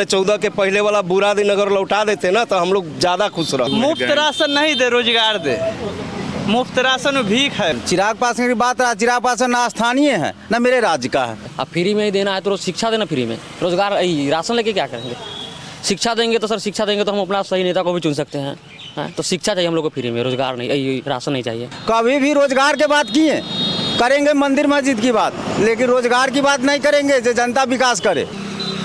14 के पहले वाला बुरा दिन अगर लौटा देते ना तो हम लोग ज्यादा खुश रह। मुफ्त राशन नहीं दे, रोजगार दे। मुफ्त राशन में भीख है। चिराग पासवान की बात रहा, चिराग पासवान ना स्थानीय है ना मेरे राज्य का है। अब फ्री में ही देना है तो शिक्षा देना फ्री में, रोजगार राशन लेके क्या करेंगे? शिक्षा देंगे तो सर, शिक्षा देंगे तो हम अपना सही नेता को भी चुन सकते हैं। तो शिक्षा चाहिए हम लोग को फ्री में, रोजगार नहीं, राशन नहीं चाहिए। कभी भी रोजगार के बात किए करेंगे, मंदिर मस्जिद की बात, लेकिन रोजगार की बात नहीं करेंगे जो जनता विकास करे।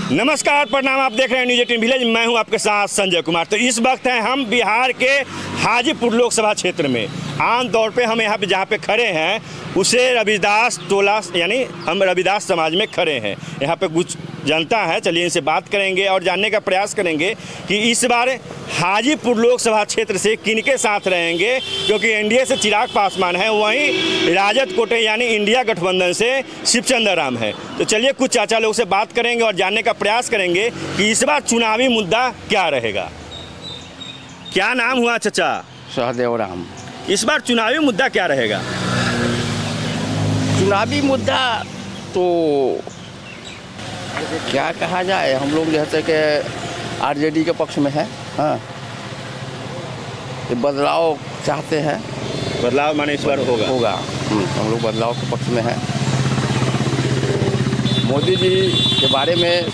नमस्कार, प्रणाम। आप देख रहे हैं न्यूज़ 18 विलेज। मैं हूं आपके साथ संजय कुमार। तो इस वक्त हैं हम बिहार के हाजीपुर लोकसभा क्षेत्र में। आम तौर पे हम यहाँ पे जहाँ पे खड़े हैं उसे रविदास टोला, यानी हम रविदास समाज में खड़े हैं। यहाँ पे कुछ जनता है, चलिए इनसे बात करेंगे और जानने का प्रयास करेंगे कि इस बार हाजीपुर लोकसभा क्षेत्र से किनके साथ रहेंगे, क्योंकि एनडीए से चिराग पासवान है, वहीं राजद कोटे यानी इंडिया गठबंधन से शिवचंद्र राम है। तो चलिए कुछ चाचा लोग से बात करेंगे और जानने का प्रयास करेंगे कि इस बार चुनावी मुद्दा क्या रहेगा। क्या नाम हुआ चाचा? सहदेव राम। इस बार चुनावी मुद्दा क्या रहेगा? चुनावी मुद्दा तो क्या कहा जाए, हम लोग जैसे कि आरजेडी के पक्ष में है। हाँ, ये बदलाव चाहते हैं। बदलाव माने इस बार होगा। हम लोग बदलाव के पक्ष में हैं। मोदी जी के बारे में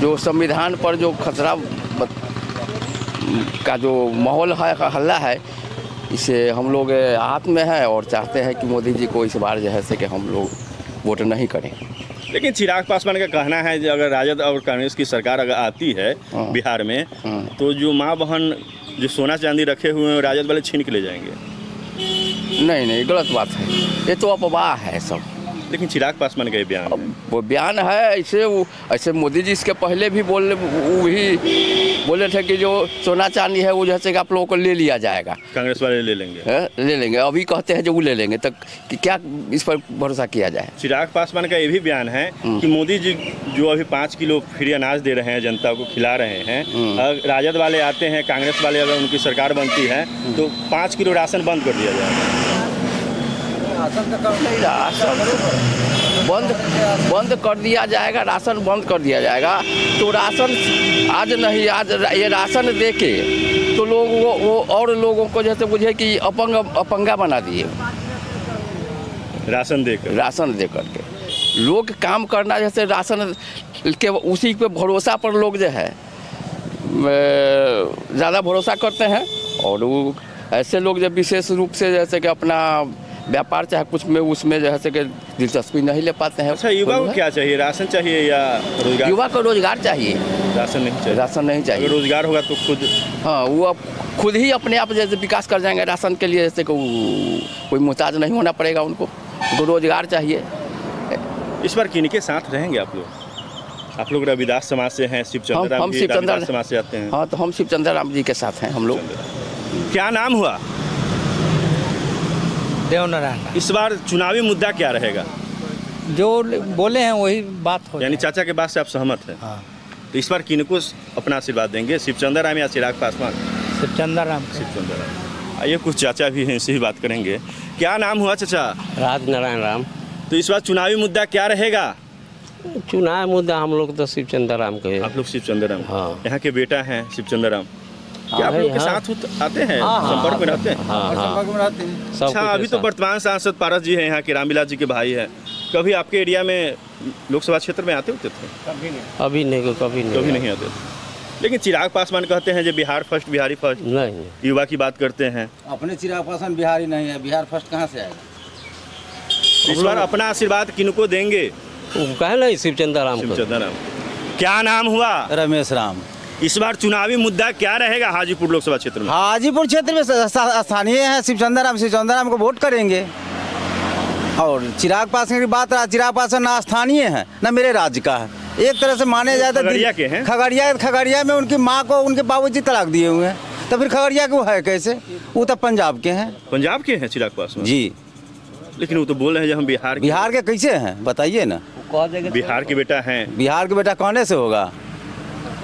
जो संविधान पर जो खतरा का जो माहौल है, हल्ला है, इसे हम लोग हाथ में है और चाहते हैं कि मोदी जी को इस बार जो है से कि हम लोग वोट नहीं करें। लेकिन चिराग पासवान का कहना है कि अगर राजद और कांग्रेस की सरकार अगर आती है बिहार में, तो जो माँ बहन जो सोना चांदी रखे हुए हैं राजद वाले छीन के ले जाएंगे। नहीं, गलत बात है, ये तो अफवाह है सब। लेकिन चिराग पासवान का ये बयान है। वो बयान है, ऐसे मोदी जी इसके पहले भी बोले थे कि जो सोना चांदी है वो जैसे कि आप लोगों को ले लिया जाएगा, कांग्रेस वाले ले लेंगे। अभी कहते हैं जो वो ले लेंगे, तो क्या इस पर भरोसा किया जाए? चिराग पासवान का ये भी बयान है कि मोदी जी जो अभी 5 किलो फ्री अनाज दे रहे हैं, जनता को खिला रहे हैं, अगर राजद वाले आते हैं, कांग्रेस वाले अगर उनकी सरकार बनती है तो 5 किलो राशन बंद कर दिया जाएगा। राशन बंद कर दिया जाएगा, राशन बंद कर दिया जाएगा तो राशन आज ये राशन दे के तो लोगों को जैसे बुझे कि अपंगा बना दिए। राशन दे करके लोग काम करना, जैसे राशन के उसी पे भरोसा पर लोग जो है ज़्यादा भरोसा करते हैं, और वो ऐसे लोग जो विशेष रूप से जैसे कि अपना व्यापार चाहे कुछ में उसमें जैसे कि दिलचस्पी नहीं ले पाते हैं। अच्छा, युवा को क्या चाहिए, राशन चाहिए या रोजगार? युवा को रोजगार चाहिए, राशन नहीं चाहिए। अगर रोजगार होगा तो खुद, हाँ, वो अब खुद ही अपने आप जैसे विकास कर जाएंगे राशन के लिए, जैसे कोई मोहताज नहीं होना पड़ेगा उनको रोजगार चाहिए। इस बार किनके साथ रहेंगे आप लोग? आप लोग रविदास समाज से हैं, शिवचंद्र राम जी रविदास समाज से आते हैं। हाँ, तो हम शिवचंद्र राम जी के साथ हैं हम लोग। क्या नाम हुआ? देवनारायण। इस बार चुनावी मुद्दा क्या रहेगा? जो बोले हैं वही बात हो, यानी चाचा के बात से आप सहमत हैं? हाँ। तो इस बार किनको अपना आशीर्वाद देंगे, शिवचंद्र राम या चिराग पासवान? शिवचंद्र राम। आइए कुछ चाचा भी हैं, इनसे भी बात करेंगे। क्या नाम हुआ चाचा? राजनारायण राम। तो इस बार चुनावी मुद्दा क्या रहेगा? चुनाव मुद्दा हम लोग तो शिवचंद्र राम के। आप लोग शिवचंद्र राम? हाँ। यहाँ के बेटा हैं शिवचंद्र राम। क्या आप लोग के साथ आते हैं, संपर्क में रहते हैं? अच्छा, अभी तो वर्तमान सांसद पारस जी हैं, यहाँ के रामविलास जी के भाई हैं। कभी आपके एरिया में लोकसभा क्षेत्र में आते होते थे? कभी नहीं आते थे। लेकिन चिराग पासवान कहते हैं जो बिहार फर्स्ट, बिहारी फर्स्ट। नहीं, युवा की बात करते हैं। अपने चिराग पासवान बिहारी नहीं है, बिहार फर्स्ट कहाँ से आएगा? इस बार अपना आशीर्वाद किनको देंगे? कहे नहीं, शिवचंद्र राम। क्या नाम हुआ? रमेश राम। इस बार चुनावी मुद्दा क्या रहेगा हाजीपुर लोकसभा क्षेत्र में? हाजीपुर क्षेत्र में स्थानीय है शिवचंद्र राम को वोट करेंगे। और चिराग पासवान की बात रहा, चिराग पासवान ना स्थानीय है ना मेरे राज्य का है। एक तरह से माने जाए तो खगड़िया में उनकी माँ को उनके बाबूजी तलाक दिए हुए हैं, तो फिर खगड़िया के वो है कैसे? वो तो पंजाब के हैं। पंजाब के हैं चिराग पासवान जी, लेकिन वो तो बोल रहे हैं हम बिहार के कैसे हैं बताइए ना? बिहार के बेटा हैं। बिहार के बेटा कौन से होगा?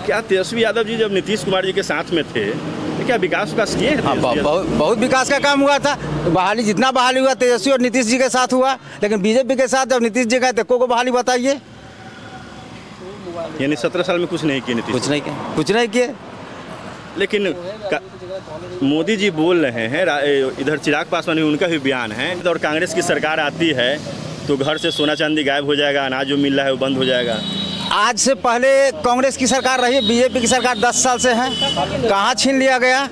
क्या तेजस्वी यादव जी जब नीतीश कुमार जी के साथ में थे तो क्या विकास किए हैं? हाँ, बहुत विकास का काम हुआ था। बहाली जितना बहाली हुआ तेजस्वी और नीतीश जी के साथ हुआ, लेकिन बीजेपी के साथ जब नीतीश जी गए तो को बहाली बताइए? यानी 17 साल में कुछ नहीं किए नीतीश? कुछ नहीं किए। लेकिन मोदी जी बोल रहे हैं, इधर चिराग पासवान उनका भी बयान है, और कांग्रेस की सरकार आती है तो घर से सोना चांदी गायब हो जाएगा, अनाज जो मिल रहा है वो बंद हो जाएगा। आज से पहले कांग्रेस की सरकार रही, बीजेपी की सरकार 10 साल से है, कहाँ छीन लिया गया?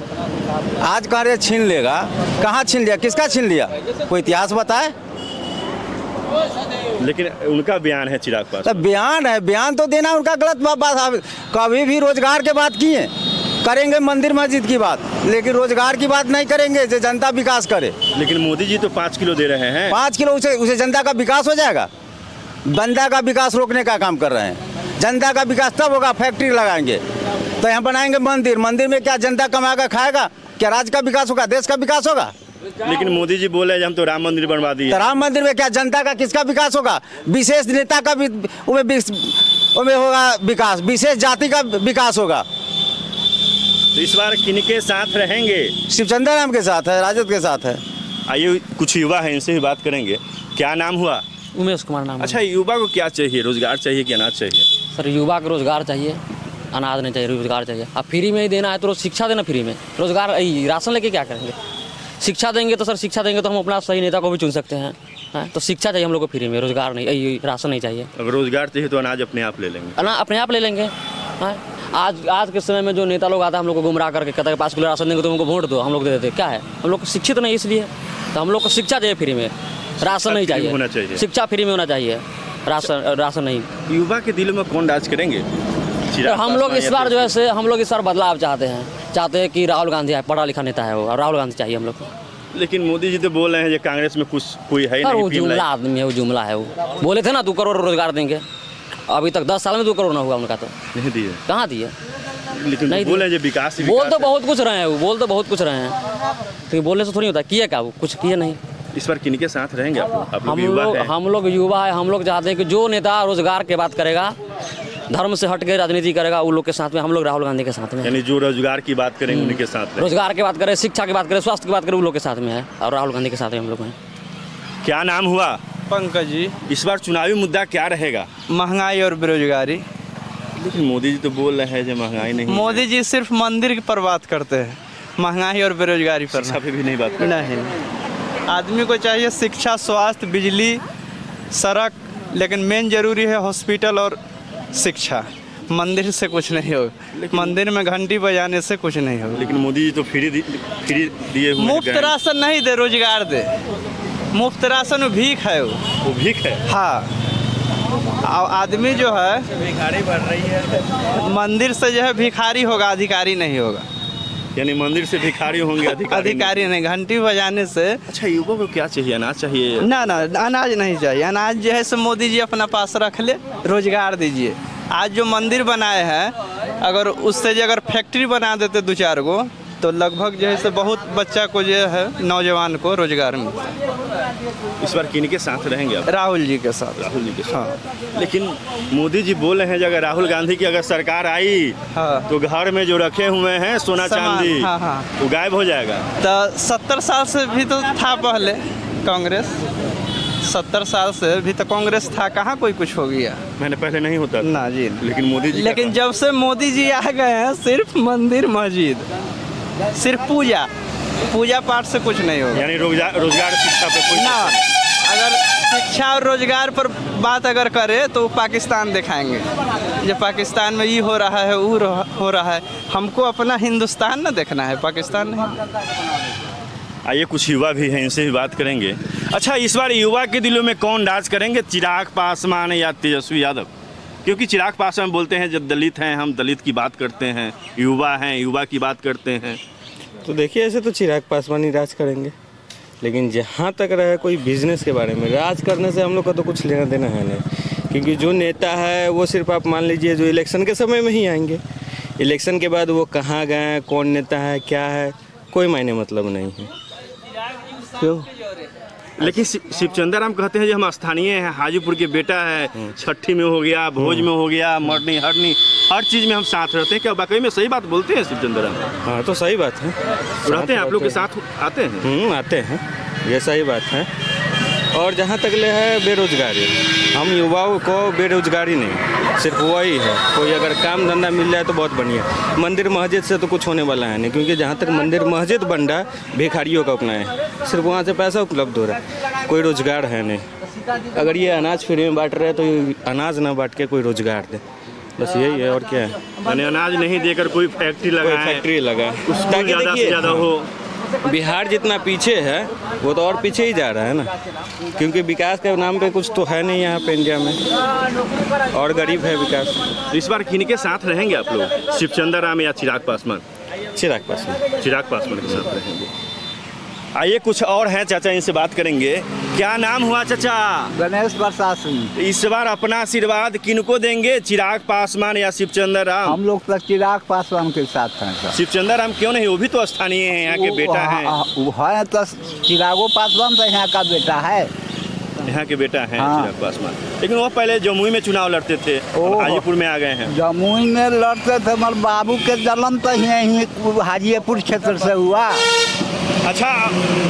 आज कांग्रेस छीन लेगा, कहाँ छीन लिया, किसका छीन लिया? कोई इतिहास बताए? लेकिन उनका बयान है चिराग पासवान। तो बयान है, बयान तो देना उनका गलत बात। कभी भी रोजगार के बात किए, करेंगे मंदिर मस्जिद की बात, लेकिन रोजगार की बात नहीं करेंगे जो जनता विकास करे। लेकिन मोदी जी तो 5 किलो दे रहे हैं। 5 किलो उसे जनता का विकास हो जाएगा? बंदा का विकास रोकने का काम कर रहे हैं। जनता का विकास तब होगा, फैक्ट्री लगाएंगे तो यहाँ बनाएंगे मंदिर, मंदिर में क्या जनता कमाएगा खाएगा? क्या राज्य का विकास होगा, देश का विकास होगा? लेकिन मोदी जी बोले हम तो राम मंदिर बनवा दिए। तो राम मंदिर में क्या जनता का किसका विकास होगा? विशेष नेता का भी उनमें होगा विकास, विशेष जाति का विकास होगा। तो इस बार किनके साथ रहेंगे? शिवचंद्र राम के साथ है, राजद के साथ है। आइए कुछ युवा हैं, इनसे भी बात करेंगे। क्या नाम हुआ? उमेश कुमार नाम है। अच्छा, युवा को क्या चाहिए? रोजगार चाहिए कि अनाज चाहिए? सर युवा को रोजगार चाहिए, अनाज नहीं चाहिए, रोजगार चाहिए। अब फ्री में ही देना है तो शिक्षा देना फ्री में, रोजगार राशन लेके क्या करेंगे? शिक्षा देंगे तो सर, शिक्षा देंगे तो हम अपना सही नेता को भी चुन सकते हैं। तो शिक्षा चाहिए हम लोग को फ्री में, रोजगार नहीं, राशन नहीं चाहिए। अगर रोजगार चाहिए तो अनाज अपने आप ले लेंगे? अनाज अपने आप ले लेंगे। आज के समय में जो नेता लोग आते हैं हम लोग को गुमराह करके कहता है 5 किलो राशन देंगे तो उनको वोट दो, हम लोग दे देते। क्या है, हम लोग को शिक्षित नहीं, इसलिए तो हम लोग को शिक्षा चाहिए फ्री में, राशन नहीं चाहिए। होना चाहिए, शिक्षा फ्री में होना चाहिए, राशन नहीं। युवा के दिलों में कौन राज करेंगे? हम लोग इस बार जो है हम लोग इस बार बदलाव चाहते हैं कि राहुल गांधी है, पढ़ा लिखा नेता है वो, और राहुल गांधी चाहिए हम लोग को। लेकिन मोदी जी तो बोल रहे हैं कि कांग्रेस में कुछ कोई है नहीं। वो जुमला आदमी है, वो जुमला है। वो बोले थे ना 2 करोड़ रोजगार देंगे, अभी तक 10 साल में 2 करोड़ ना हुआ उनका। तो नहीं दिए, कहाँ दिए? लेकिन नहीं बोले जो विकास बोल तो बहुत कुछ रहे हैं, वो बोल तो बहुत कुछ रहे हैं, तो बोलने से थोड़ी होता है। किए क्या? वो कुछ किए नहीं। इस बार किनके साथ रहेंगे आप? हम लोग युवा है, हम लोग चाहते हैं कि जो नेता रोजगार के बात करेगा, धर्म से हट के राजनीति करेगा, उन लोग के साथ में हम लोग राहुल गांधी के साथ में। यानी जो रोजगार की बात करेंगे उनके साथ में। रोजगार की बात करें, शिक्षा की बात करें, स्वास्थ्य की बात करें, उन लोग के साथ में है, और राहुल गांधी के साथ में हम लोग हैं। क्या नाम हुआ? पंकज जी। इस बार चुनावी मुद्दा क्या रहेगा? महंगाई और बेरोजगारी। लेकिन मोदी जी तो बोल रहे हैं जो महंगाई नहीं। मोदी जी सिर्फ मंदिर पर बात करते हैं, महंगाई और बेरोजगारी पर शिक्षा पे भी नहीं बात करते। नहीं। आदमी को चाहिए शिक्षा, स्वास्थ्य, बिजली, सड़क, लेकिन मेन जरूरी है हॉस्पिटल और शिक्षा। मंदिर से कुछ नहीं होगा, मंदिर में घंटी बजाने से कुछ नहीं होगा। लेकिन मोदी जी तो फ्री दिए हुए। मुफ्त राशन नहीं दे, रोजगार दे। मुफ्त राशन भीख है, वो भीख है। हाँ, आदमी जो है भिखारी बढ़ रही है, मंदिर से जो है भिखारी होगा, अधिकारी नहीं होगा। यानी मंदिर से भिखारी होंगे, अधिकारी नहीं। घंटी बजाने से। अच्छा, युवा को क्या चाहिए? अनाज चाहिए? ना, अनाज नहीं चाहिए। अनाज जो है सो मोदी जी अपना पास रख ले, रोजगार दीजिए। आज जो मंदिर बनाए हैं, अगर उससे जो अगर फैक्ट्री बना देते 2-4 गो, तो लगभग जो है सो बहुत बच्चा को जो है, नौजवान को रोजगार मिलता। इस बार किनके साथ रहेंगे आप? राहुल जी के साथ। राहुल जी के साथ। हाँ। लेकिन मोदी जी बोल रहे हैं अगर राहुल गांधी की अगर सरकार आई, हाँ, तो घर में जो रखे हुए हैं सोना चांदी, हाँ, वो गायब हो जाएगा। तो 70 साल से भी तो था पहले कांग्रेस, 70 साल से भी तो कांग्रेस था, कहाँ कोई कुछ हो गया? मैंने पहले नहीं होता ना जी। लेकिन मोदी जी, लेकिन जब से मोदी जी आ गए हैं, सिर्फ मंदिर मस्जिद, सिर्फ पूजा पाठ से कुछ नहीं होगा। यानी रोजगार शिक्षा पे कोई ना, अगर शिक्षा और रोजगार पर बात अगर करे तो पाकिस्तान दिखाएंगे, जब पाकिस्तान में ये हो रहा है, वो हो रहा है। हमको अपना हिंदुस्तान ना देखना है, पाकिस्तान नहीं। आइए कुछ युवा भी हैं, इनसे भी बात करेंगे। अच्छा, इस बार युवा के दिलों में कौन राज करेंगे? चिराग पासवान या तेजस्वी यादव? क्योंकि चिराग पासवान बोलते हैं जब दलित हैं, हम दलित की बात करते हैं, युवा हैं, युवा की बात करते हैं। तो देखिए, ऐसे तो चिराग पासवान ही राज करेंगे, लेकिन जहाँ तक रहे कोई बिजनेस के बारे में, राज करने से हम लोग का तो कुछ लेना देना है नहीं। क्योंकि जो नेता है वो सिर्फ आप मान लीजिए जो इलेक्शन के समय में ही आएंगे, इलेक्शन के बाद वो कहाँ गए, कौन नेता है, क्या है, कोई मायने मतलब नहीं है। क्यों? लेकिन शिवचंद्र राम कहते हैं जो हम स्थानीय हैं, हाजीपुर के बेटा है, छठी में हो गया, भोज में हो गया, मरनी हरनी, हर चीज़ में हम साथ रहते हैं। क्या वाकई में सही बात बोलते हैं शिवचंद्र राम? हाँ, तो सही बात है। रहते हैं आप लोग के साथ, आते हैं? आते हैं, ये सही बात है। और जहाँ तक ले है बेरोजगारी, हम युवाओं को बेरोजगारी नहीं, सिर्फ वही है। कोई अगर काम धंधा मिल जाए तो बहुत बढ़िया। मंदिर मस्जिद से तो कुछ होने वाला है नहीं, क्योंकि जहाँ तक मंदिर मस्जिद बन रहा है भिखारियों का अपना है, सिर्फ वहाँ से पैसा उपलब्ध हो रहा है, कोई रोजगार है नहीं। अगर ये अनाज फ्री में बांट रहे हैं तो ये अनाज ना बांट के कोई रोजगार दे, बस यही है और क्या है। यानी अनाज नहीं देकर कोई फैक्ट्री लगाए, कोई फैक्ट्री लगा ताकि ज़्यादा से ज़्यादा हो। बिहार जितना पीछे है वो तो और पीछे ही जा रहा है ना, क्योंकि विकास के नाम पे कुछ तो है नहीं यहाँ पे इंडिया में, और गरीब है विकास। तो इस बार किन के साथ रहेंगे आप लोग, शिवचंद्र राम या चिराग पासवान? चिराग पासवान। चिराग पासवान के साथ रहेंगे। आइए कुछ और हैं चाचा, इनसे बात करेंगे। क्या नाम हुआ चाचा? गणेश प्रसाद सिंह। इस बार अपना आशीर्वाद किनको देंगे, चिराग पासवान या शिवचंद्र राम? हम लोग तो चिराग पासवान के साथ हैं सर। शिवचंद्र राम क्यों नहीं? वो भी तो स्थानीय हैं, यहाँ के बेटा हैं। वो है तो चिरागो पासवान तो यहाँ का बेटा है, यहाँ के बेटा हैं हाँ। चिराग पासवान। लेकिन वो पहले जमुई में चुनाव लड़ते थे, अब हाजीपुर में आ गए हैं। जमुई में लड़ते थे, हमारे बाबू के जन्म तो यहीं हाजीपुर क्षेत्र से हुआ। अच्छा,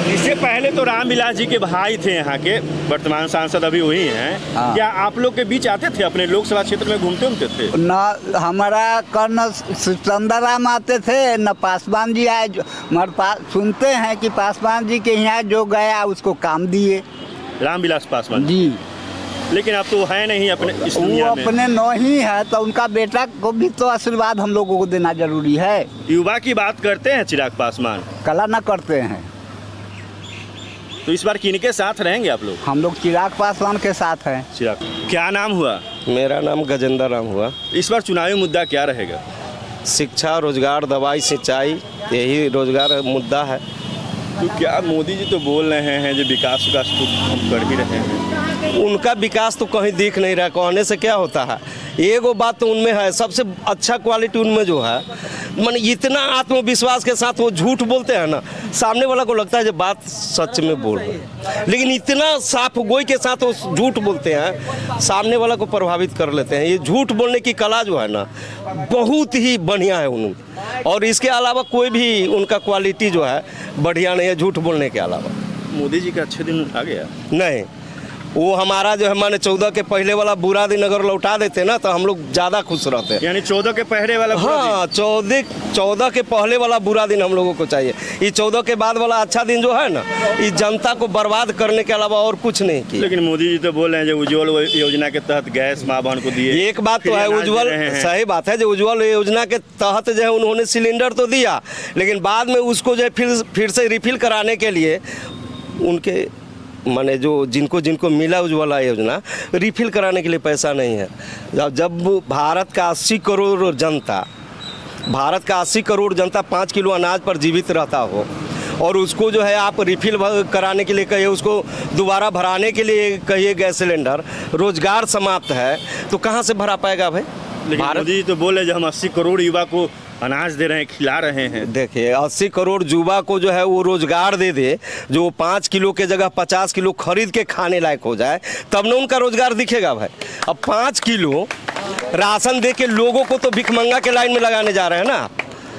इससे पहले तो रामविलास जी के भाई थे यहाँ के, वर्तमान सांसद अभी वही हैं। हाँ। क्या आप लोग के बीच आते थे, अपने लोकसभा क्षेत्र में घूमते थे? न हमारा कर्ण शिवचंद्र राम आते थे, न पासवान जी आए। हमारे पास सुनते हैं कि पासवान जी के यहाँ जो गया उसको काम दिए, रामविलास पासवान जी। लेकिन अब तो है नहीं अपने इस वो दुनिया में। अपने नहीं है तो उनका बेटा को भी तो आशीर्वाद हम लोगों को देना जरूरी है। युवा की बात करते हैं चिराग पासवान, कला न करते हैं। तो इस बार किनके साथ रहेंगे आप लोग? हम लोग चिराग पासवान के साथ हैं। चिराग। क्या नाम हुआ? मेरा नाम गजेंद्र राम हुआ। इस बार चुनावी मुद्दा क्या रहेगा? शिक्षा, रोजगार, दवाई, सिंचाई, यही रोजगार मुद्दा है। तो क्या मोदी जी तो बोल रहे हैं जो विकास तो हम कर ही रहे हैं, उनका विकास तो कहीं दिख नहीं रहा, कहने से क्या होता है। एगो बात तो उनमें है, सबसे अच्छा क्वालिटी उनमें जो है, माने इतना आत्मविश्वास के साथ वो झूठ बोलते हैं ना, सामने वाला को लगता है जो बात सच में बोल रहे हैं, लेकिन इतना साफ गोई के साथ वो झूठ बोलते हैं, सामने वाला को प्रभावित कर लेते हैं। ये झूठ बोलने की कला जो है ना, बहुत ही बढ़िया है उनकी, और इसके अलावा कोई भी उनका क्वालिटी जो है बढ़िया नहीं है, झूठ बोलने के अलावा। मोदी जी का अच्छे दिन आ गया नहीं, वो हमारा जो है माने 14 के पहले वाला बुरा दिन अगर लौटा देते ना तो हम लोग ज़्यादा खुश रहते हैं। यानी 14 के पहले वाला बुरा हाँ, 14 के पहले वाला बुरा दिन हम लोगों को चाहिए। ये 14 के बाद वाला अच्छा दिन जो है ना, ये जनता को बर्बाद करने के अलावा और कुछ नहीं दिन। किया। लेकिन मोदी जी तो बोल रहे हैं जो उज्ज्वल योजना के तहत गैस माँ बहन को दिए। एक बात तो फिर है, अनाज उज्ज्वल, दे रहे हैं। सही बात है, जो उज्ज्वल योजना के तहत जो है उन्होंने सिलेंडर तो दिया, लेकिन बाद में उसको जो है फिर से रिफिल कराने के लिए उनके माने जो जिनको मिला उज्ज्वला योजना, रिफिल कराने के लिए पैसा नहीं है। जब भारत का 80 करोड़ जनता 5 किलो अनाज पर जीवित रहता हो, और उसको जो है आप रिफिल कराने के लिए कहिए, उसको दोबारा भराने के लिए कहिए गैस सिलेंडर, रोजगार समाप्त है, तो कहाँ से भरा पाएगा भाई? लेकिन मोदी जी तो बोले जो हम 80 करोड़ युवा को अनाज दे रहे हैं, खिला रहे हैं। देखिए, 80 करोड़ युवा को जो है वो रोजगार दे दे, जो 5 किलो के जगह 50 किलो खरीद के खाने लायक हो जाए, तब ना उनका रोजगार दिखेगा भाई। अब 5 किलो राशन दे के लोगों को तो भिखमंगा के लाइन में लगाने जा रहे हैं ना,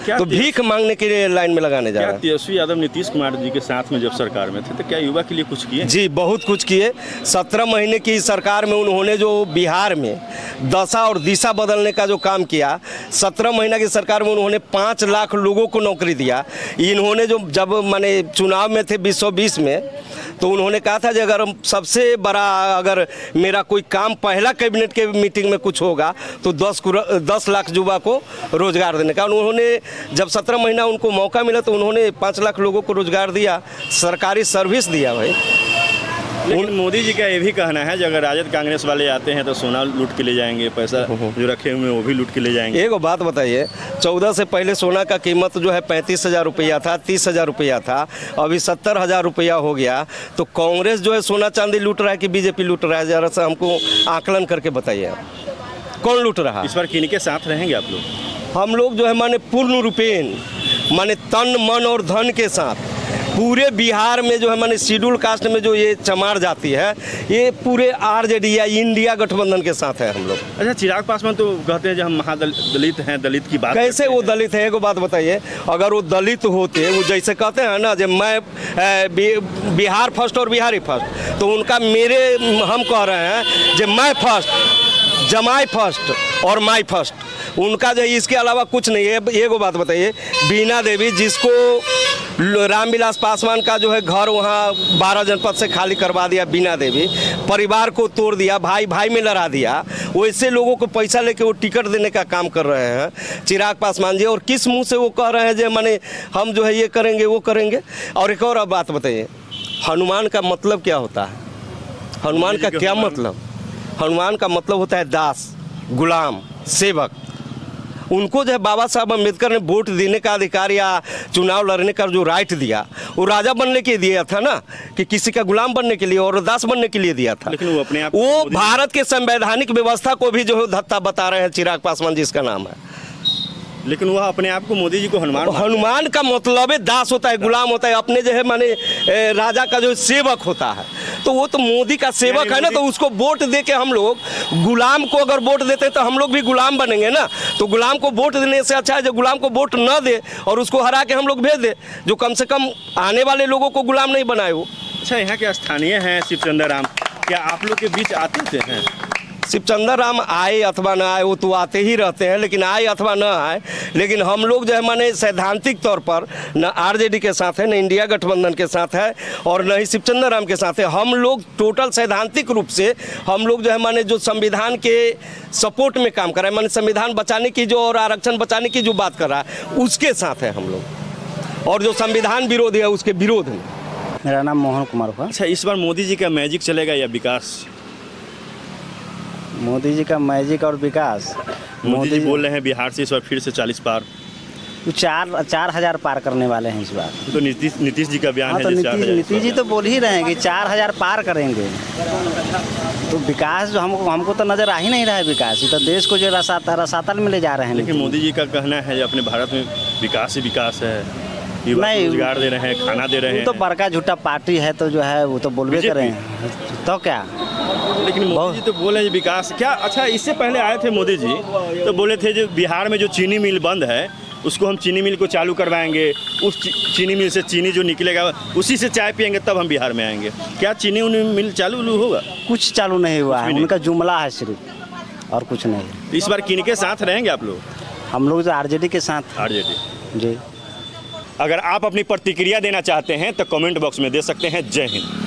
तो भीख मांगने के लिए लाइन में लगाने जा रहे हैं। तेजस्वी यादव नीतीश कुमार जी के साथ में जब सरकार में थे तो क्या युवा के लिए कुछ किए? जी, बहुत कुछ किए। 17 महीने की सरकार में उन्होंने जो बिहार में दशा और दिशा बदलने का जो काम किया, 17 महीना की सरकार में उन्होंने 5 लाख लोगों को नौकरी दिया। इन्होंने जो जब माने चुनाव में थे 2020 में, तो उन्होंने कहा था कि अगर सबसे बड़ा अगर मेरा कोई काम पहला कैबिनेट के मीटिंग में कुछ होगा तो 10 लाख युवा को रोजगार देने का। उन्होंने जब 17 महीना उनको मौका मिला तो उन्होंने 5 लाख लोगों को रोजगार दिया, सरकारी सर्विस दिया भाई। लेकिन मोदी जी का ये भी कहना है कि अगर राजद कांग्रेस वाले आते हैं तो सोना लूट के ले जाएंगे, पैसा जो रखे हुए हैं वो भी लूट के ले जाएंगे। एक बात बताइए, 14 से पहले सोना का कीमत जो है 35,000 रुपया था, 30,000 रुपया था, अभी 70,000 रुपया हो गया। तो कांग्रेस जो है सोना चांदी लूट रहा है कि बीजेपी लूट रहा है? जरा सा हमको आकलन करके बताइए, कौन लूट रहा है? इस बार किनके साथ रहेंगे आप लोग? हम लोग जो है माने पूर्ण रूपेण माने तन मन और धन के साथ पूरे बिहार में जो है माने शेड्यूल कास्ट में जो ये चमार जाती है, ये पूरे आरजेडी या इंडिया गठबंधन के साथ है हम लोग। अच्छा, चिराग पासवान तो कहते हैं कि हम महादलित हैं, दलित की बात कैसे वो दलित है? एगो बात बताइए, अगर वो दलित होते, वो जैसे कहते हैं ना, जब मैं बिहार फर्स्ट और बिहारी फर्स्ट, तो उनका हम कह रहे हैं जब मैं फर्स्ट, जमाई फर्स्ट और माई फर्स्ट, उनका जो है इसके अलावा कुछ नहीं है। एगो बात बताइए, बीना देवी जिसको रामविलास पासवान का जो है घर वहाँ 12 जनपद से खाली करवा दिया, बीना देवी परिवार को तोड़ दिया, भाई भाई में लड़ा दिया, वैसे लोगों को पैसा लेके वो टिकट देने का काम कर रहे हैं चिराग पासवान जी। और किस मुंह से वो कह रहे हैं जो माने हम जो है ये करेंगे वो करेंगे। और एक और बात बताइए, हनुमान का मतलब क्या होता है? हनुमान का क्या मतलब? हनुमान का मतलब होता है दास, गुलाम, सेवक। उनको जो है बाबा साहब अम्बेडकर ने वोट देने का अधिकार या चुनाव लड़ने का जो राइट दिया, वो राजा बनने के दिया था ना, कि किसी का गुलाम बनने के लिए और दास बनने के लिए दिया था। लेकिन वो अपने आप वो भारत के संवैधानिक व्यवस्था को भी जो है धत्ता बता रहे हैं चिराग पासवान जिसका नाम है। लेकिन वह अपने आप को मोदी जी को हनुमान का मतलब है दास होता है, गुलाम होता है, अपने जो है माने राजा का जो सेवक होता है। तो वो तो मोदी का सेवक है ना, तो उसको वोट दे के हम लोग गुलाम को अगर वोट देते हैं तो हम लोग भी गुलाम बनेंगे ना। तो गुलाम को वोट देने से अच्छा है जो गुलाम को वोट न दे और उसको हरा के हम लोग भेज दे, जो कम से कम आने वाले लोगों को गुलाम नहीं बनाए वो। अच्छा, यहाँ के स्थानीय हैं शिवचंद्र राम, क्या आप लोग के बीच आते हैं? शिवचंद्र राम आए अथवा ना आए वो तो आते ही रहते हैं, लेकिन आए अथवा ना आए, लेकिन हम लोग जो है माने सैद्धांतिक तौर पर न आरजेडी के साथ है, न इंडिया गठबंधन के साथ है और न ही शिवचंद्र राम के साथ है। हम लोग टोटल सैद्धांतिक रूप से हम लोग जो है माने जो संविधान के सपोर्ट में काम कर रहे हैं, माने संविधान बचाने की जो और आरक्षण बचाने की जो बात कर रहा है उसके साथ है हम लोग, और जो संविधान विरोधी है उसके विरोध में। मेरा नाम मोहन कुमार हुआ। अच्छा, इस बार मोदी जी का मैजिक चलेगा या विकास? मोदी जी का मैजिक और विकास। मोदी जी बोल रहे हैं बिहार से इस बार फिर से 40 पार, 4,000 पार करने वाले हैं इस बार। तो नीतीश जी का बयान हाँ, है तो जो 4,000 नीतीश जी तो बोल ही रहे हैं कि 4,000 पार करेंगे। तो विकास जो हमको तो नज़र आ ही नहीं रहा है विकास। ये तो देश को जो रसातल में ले जा रहे हैं। लेकिन मोदी जी का कहना है अपने भारत में विकास ही विकास है, नहीं, रोजगार दे रहे हैं, खाना दे रहे हैं। तो बड़का झूठा पार्टी है तो जो है वो तो बोलबे करें, तो क्या। लेकिन मोदी जी तो बोले विकास क्या। अच्छा, इससे पहले आए थे मोदी जी तो बोले थे जो बिहार में जो चीनी मिल बंद है उसको हम चीनी मिल को चालू करवाएंगे, उस चीनी मिल से चीनी जो निकलेगा उसी से चाय पियेंगे तब हम बिहार में आएंगे। क्या चीनी मिल चालू होगा? कुछ चालू नहीं हुआ है, उनका जुमला है सिर्फ, और कुछ नहीं। इस बार किन के साथ रहेंगे आप लोग? हम लोग तो आरजेडी के साथ। आरजेडी जी। अगर आप अपनी प्रतिक्रिया देना चाहते हैं तो कमेंट बॉक्स में दे सकते हैं। जय हिंद।